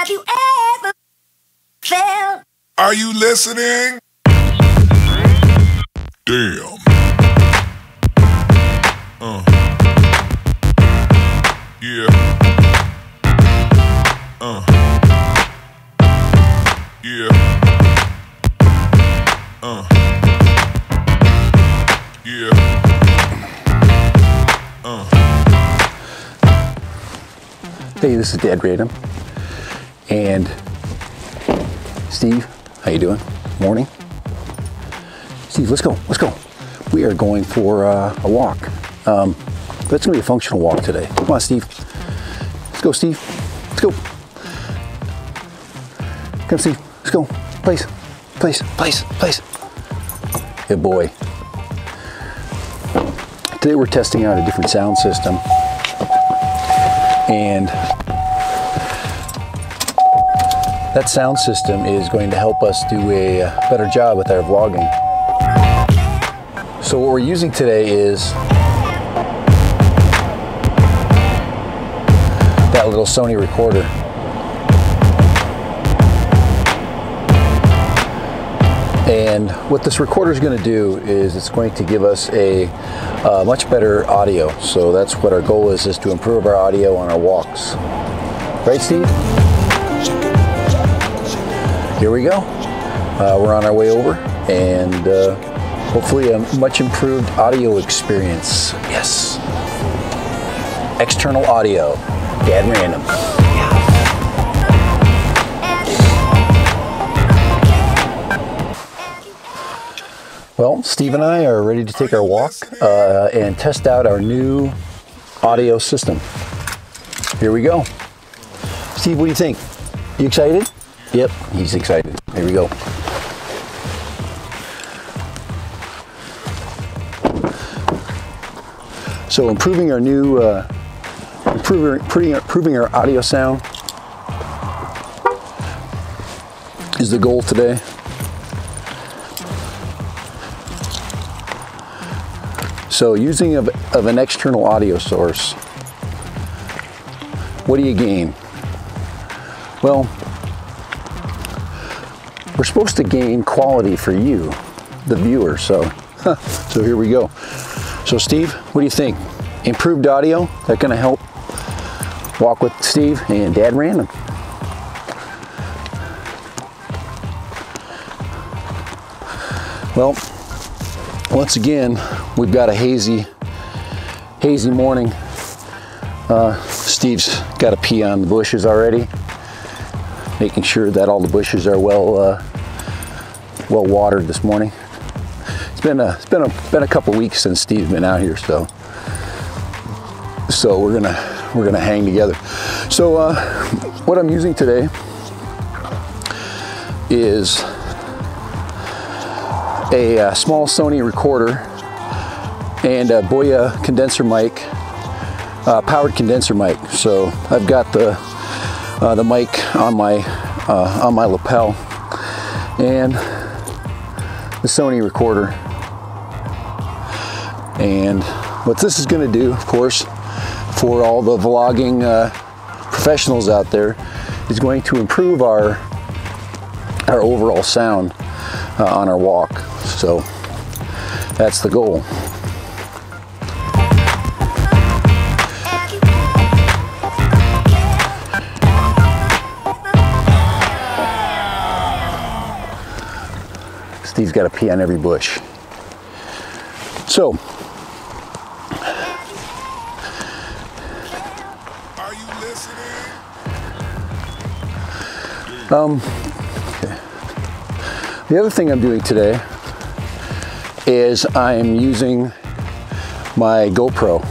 Have you ever felt? Are you listening? Damn. Yeah. Yeah. Yeah. Hey, this is Dad Random and Steve. How you doing? Morning. Steve, let's go. Let's go. We are going for a walk. But it's gonna be a functional walk today. Come on, Steve. Let's go, Steve. Let's go. Come, Steve. Let's go. Place. Place. Place. Place. Good boy. Today we're testing out a different sound system. And that sound system is going to help us do a better job with our vlogging. So what we're using today is that little Sony recorder. And what this recorder is going to do is it's going to give us a much better audio. So that's what our goal is to improve our audio on our walks. Right, Steve? Here we go. We're on our way over, and hopefully a much improved audio experience. Yes. External audio. Dad Random. Well, Steve and I are ready to take our walk and test out our new audio system. Here we go. Steve, what do you think? You excited? Yep, he's excited. Here we go. So improving our new, improving our audio sound is the goal today. So using of an external audio source, what do you gain? Well, we're supposed to gain quality for you, the viewer. So here we go. So Steve, what do you think? Improved audio, that gonna help walk with Steve and Dad Random? Well, once again, we've got a hazy morning. Steve's got to pee on the bushes already, making sure that all the bushes are well watered this morning. It's been a couple weeks since Steve's been out here, so we're gonna hang together. So what I'm using today is a small Sony recorder and a Boya condenser mic, powered condenser mic. So I've got the mic on my lapel and the Sony recorder. And what this is going to do, of course, for all the vlogging professionals out there, is going to improve our overall sound on our walk. So that's the goal. Steve's got to pee on every bush. So, Are you listening? okay. The other thing I'm doing today is I'm using my GoPro.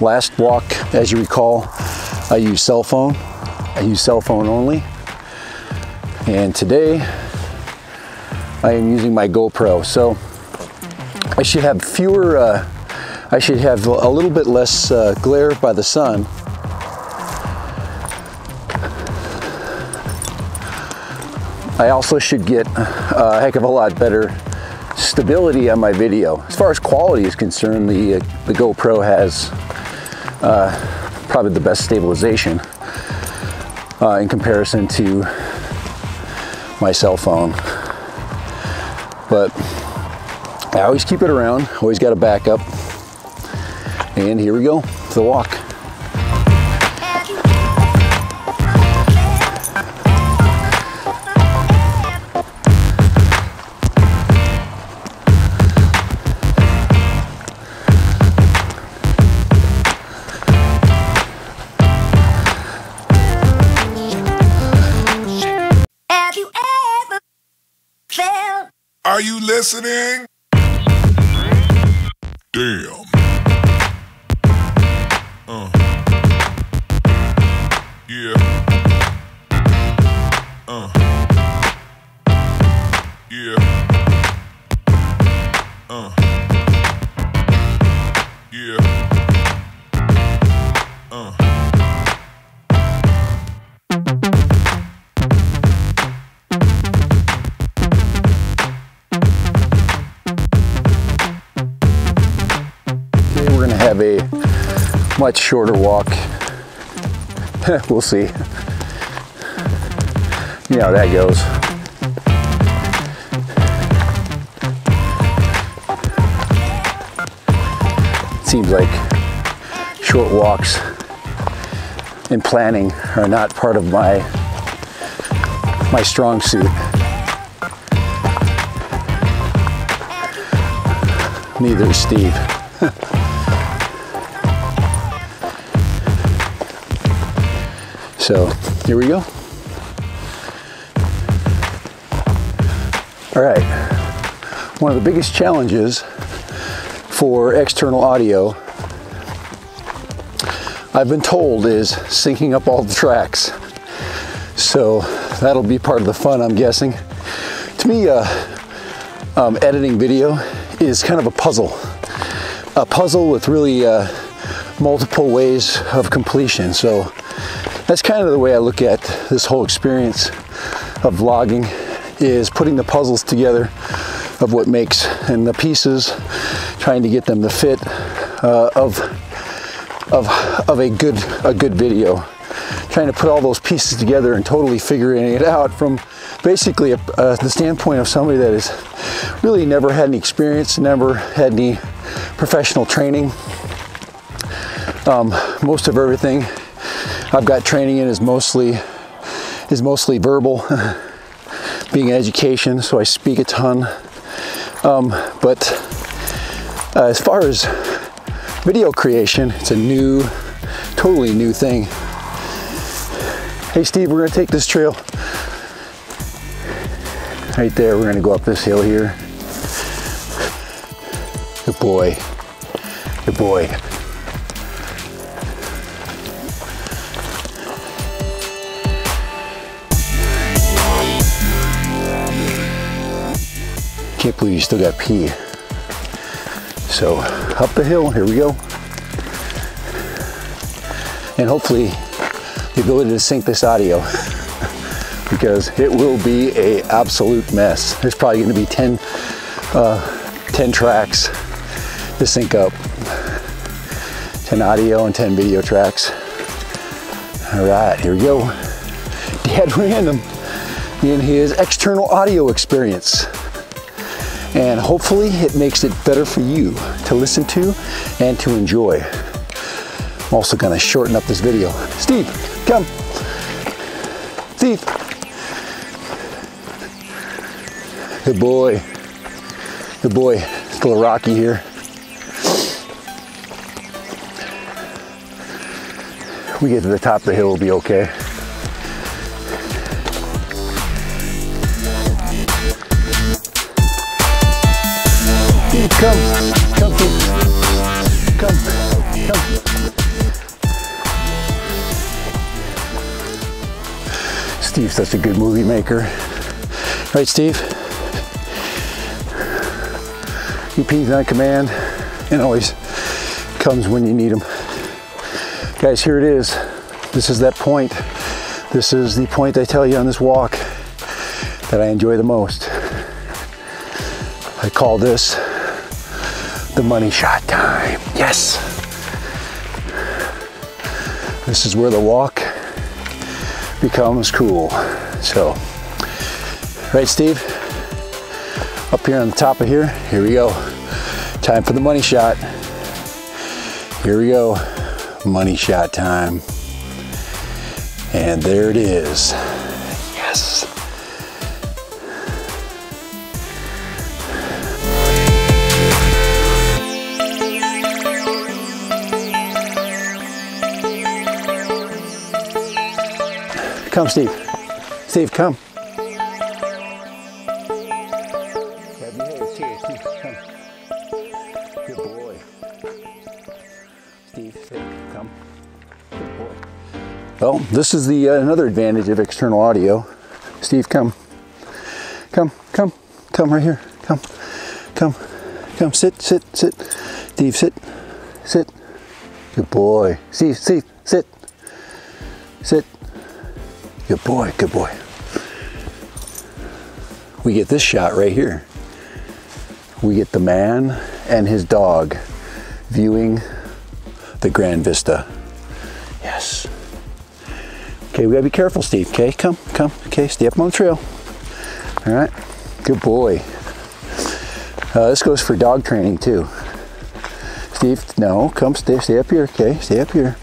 Last walk, as you recall, I used cell phone. I use cell phone only. And today I am using my GoPro. So I should have fewer, I should have a little bit less glare by the sun. I also should get a heck of a lot better stability on my video. As far as quality is concerned, the GoPro has probably the best stabilization. in comparison to my cell phone. But I always keep it around, always got a backup. And here we go, the walk. Have you ever felt? Are you listening? Damn. Yeah. Yeah. Yeah. Okay, we're gonna have a much shorter walk. We'll see. You know how that goes. It seems like short walks and planning are not part of my strong suit. Neither is Steve. So here we go. All right, one of the biggest challenges for external audio, I've been told, is syncing up all the tracks. So that'll be part of the fun, I'm guessing. To me, editing video is kind of a puzzle with really multiple ways of completion. So that's kind of the way I look at this whole experience of vlogging, is putting the puzzles together of what makes, and the pieces, trying to get them to fit of a good video. Trying to put all those pieces together and totally figuring it out from basically the standpoint of somebody that has really never had any experience, never had any professional training. Most of everything I've got training in is mostly verbal, being education, so I speak a ton. But as far as video creation, it's a totally new thing. Hey Steve, we're gonna take this trail. Right there, we're gonna go up this hill here. Good boy, good boy. Can't believe you still got pee. So up the hill, here we go. And hopefully the ability to sync this audio, because it will be an absolute mess. There's probably going to be 10 tracks to sync up. 10 audio and 10 video tracks. All right, here we go. Dad Random in his external audio experience. And hopefully it makes it better for you to listen to and to enjoy. I'm also gonna shorten up this video. Steve, come. Steve. Good boy. Good boy. It's a little rocky here. We get to the top of the hill, we'll be okay. Steve, come. Come, Steve. Come. Steve's such a good movie maker. Right, Steve? He pees on command and always comes when you need him. Guys, here it is. This is that point. This is the point I tell you on this walk that I enjoy the most. I call this the money shot time. Yes. This is where the walk becomes cool. So, right, Steve? Up here on the top of here we go. Time for the money shot. Here we go, money shot time. And there it is, yes. Come, Steve. Steve, come. Come. Good boy. Steve, come. Good boy. Well, this is the another advantage of external audio. Steve, come. Come right here. Come. Sit. Steve, sit. Good boy. Steve, sit. Good boy. We get this shot right here. We get the man and his dog viewing the Grand Vista. Yes. Okay, we gotta be careful, Steve. Okay, come. Okay, stay up on the trail. All right, good boy. This goes for dog training too. Steve, no, come, stay up here. Okay, stay up here.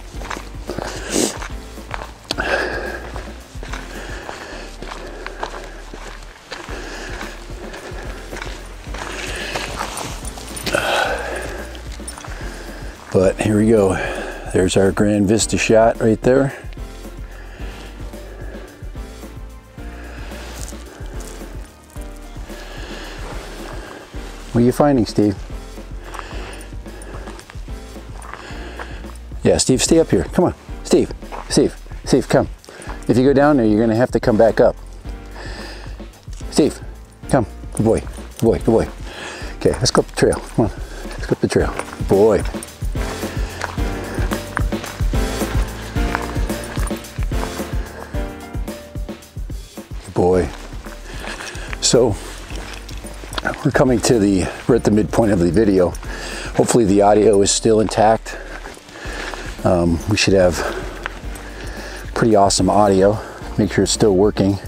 But here we go. There's our Grand Vista shot right there. What are you finding, Steve? Yeah, Steve, stay up here. Come on. Steve, come. If you go down there, you're going to have to come back up. Steve, come. Good boy. Okay, let's go up the trail. Come on. Let's go up the trail. Good boy. Boy. So we're at the midpoint of the video. Hopefully the audio is still intact. We should have pretty awesome audio. Make sure it's still working.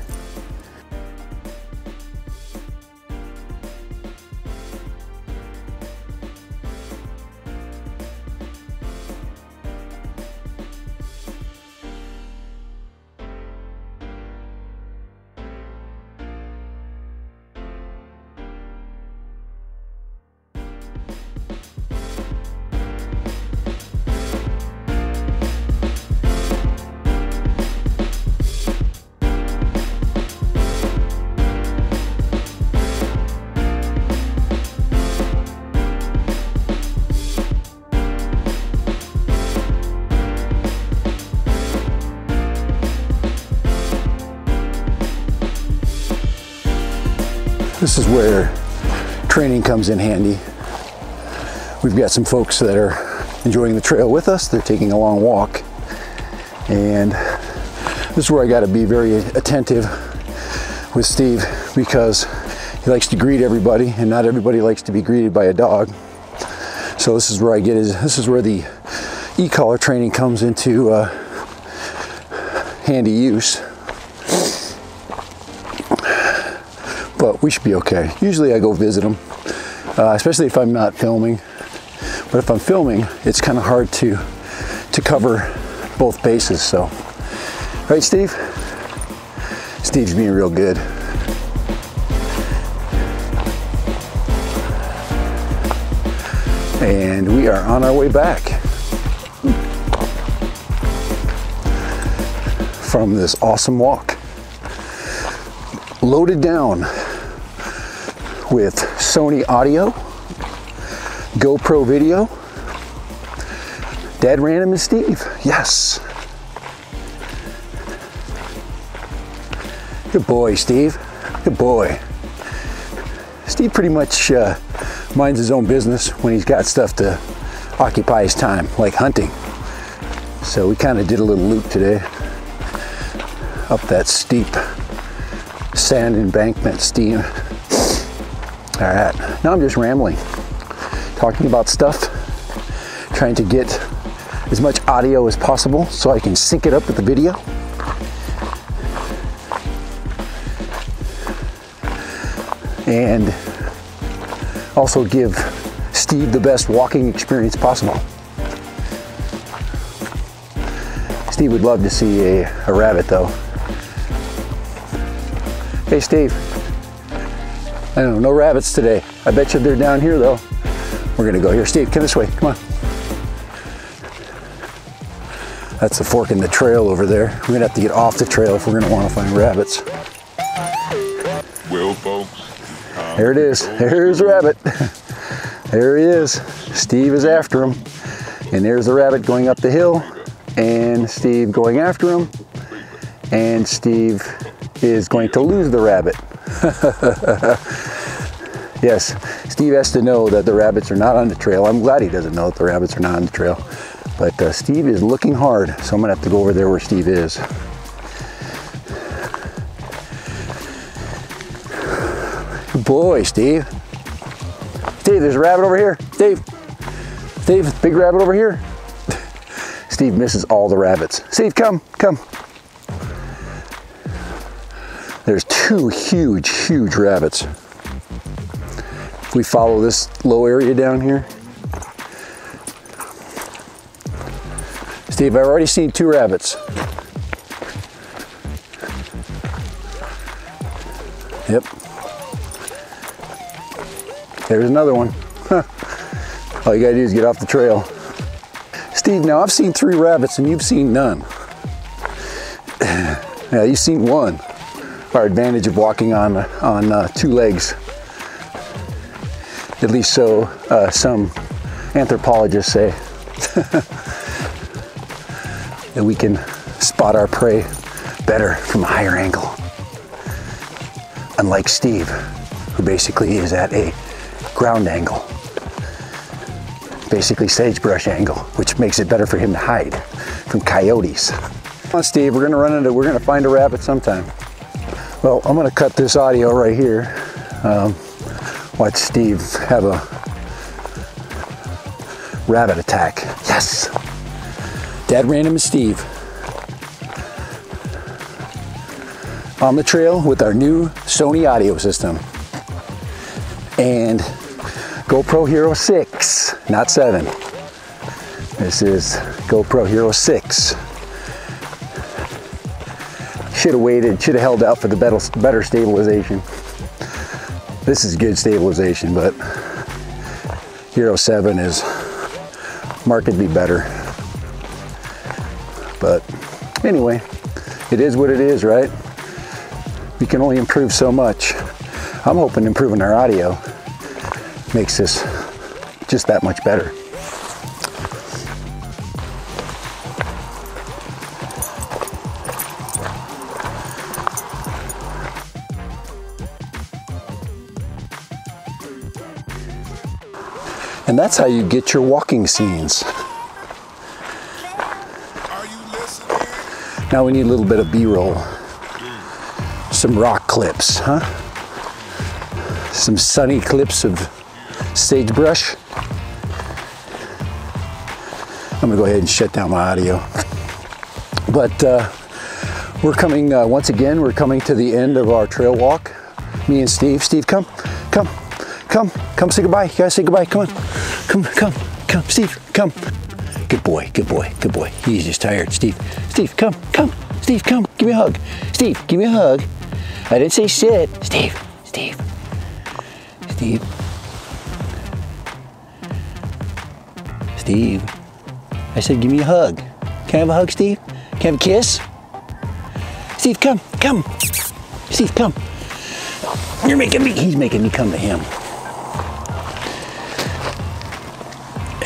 This is where training comes in handy. We've got some folks that are enjoying the trail with us. They're taking a long walk. And this is where I got to be very attentive with Steve, because he likes to greet everybody and not everybody likes to be greeted by a dog. So this is where this is where the e-collar training comes into handy use. But we should be okay. Usually I go visit them, especially if I'm not filming. But if I'm filming, it's kind of hard to cover both bases. So, right, Steve? Steve's being real good. And we are on our way back from this awesome walk. Loaded down with Sony audio, GoPro video. Dad Random and Steve, yes. Good boy, Steve, good boy. Steve pretty much minds his own business when he's got stuff to occupy his time, like hunting. So we kind of did a little loop today up that steep sand embankment, Steve. All right, now I'm just rambling, talking about stuff, trying to get as much audio as possible so I can sync it up with the video. and also give Steve the best walking experience possible. Steve would love to see a rabbit though. Hey Steve, I don't know, no rabbits today. I bet you they're down here though. We're gonna go here. Steve, come this way, come on. That's the fork in the trail over there. We're gonna have to get off the trail if we're gonna wanna find rabbits. Well, folks. There it is, there's a rabbit. There he is. Steve is after him. And there's the rabbit going up the hill, and Steve going after him. And Steve is going to lose the rabbit. Yes, Steve has to know that the rabbits are not on the trail. I'm glad he doesn't know that the rabbits are not on the trail. But Steve is looking hard, so I'm gonna have to go over there where Steve is. Good boy, Steve. Steve, there's a rabbit over here. Steve, big rabbit over here. Steve misses all the rabbits. Steve, come. There's two huge rabbits. If we follow this low area down here. Steve, I've already seen 2 rabbits. Yep. There's another one. All you gotta do is get off the trail. Steve, now I've seen 3 rabbits and you've seen none. Yeah, you've seen 1. Our advantage of walking on 2 legs. At least so some anthropologists say. That we can spot our prey better from a higher angle. Unlike Steve, who basically is at a ground angle. Basically sagebrush angle, which makes it better for him to hide from coyotes. Come on, Steve, we're gonna find a rabbit sometime. Well, I'm gonna cut this audio right here. Watch Steve have a rabbit attack. Yes! Dad ran him and Steve on the trail with our new Sony audio system and GoPro Hero 6, not 7. This is GoPro Hero 6. Should have waited, should have held out for the better stabilization. This is good stabilization, but Hero 7 is markedly better. But anyway, it is what it is, right? We can only improve so much. I'm hoping improving our audio makes this just that much better. And that's how you get your walking scenes. Now we need a little bit of B-roll. Some rock clips, huh? Some sunny clips of sagebrush. I'm gonna go ahead and shut down my audio. But we're coming, once again, we're coming to the end of our trail walk. Me and Steve. Steve, come say goodbye. You gotta say goodbye, come on. Come, Steve, come. Good boy. He's just tired. Steve, come. Steve, come, give me a hug. Steve, give me a hug. I didn't say sit. Steve. I said give me a hug. Can I have a hug, Steve? Can I have a kiss? Steve, come. Steve, come. He's making me come to him.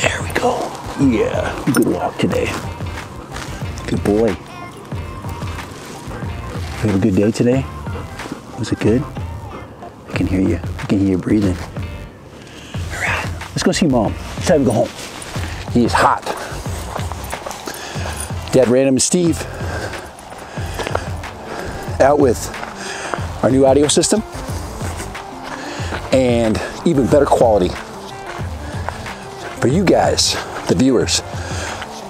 There we go. Yeah, good walk today. Good boy. You have a good day today? Was it good? I can hear you. I can hear you breathing. All right, let's go see Mom. It's time to go home. He is hot. Dad ran him and Steve out with our new audio system and even better quality for you guys, the viewers.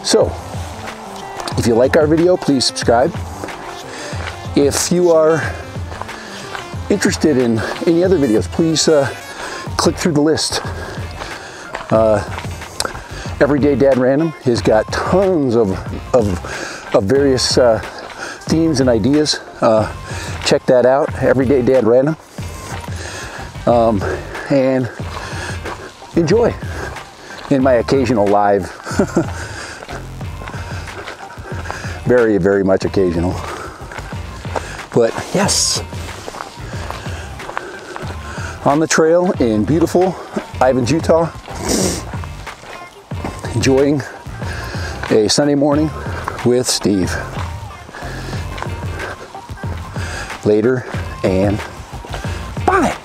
So, if you like our video, please subscribe. If you are interested in any other videos, please click through the list. Everyday Dad Random has got tons of various themes and ideas. Check that out, Everyday Dad Random, and enjoy in my occasional live. Very, very much occasional. But yes, on the trail in beautiful Ivins, Utah, enjoying a Sunday morning with Steve. Later and bye.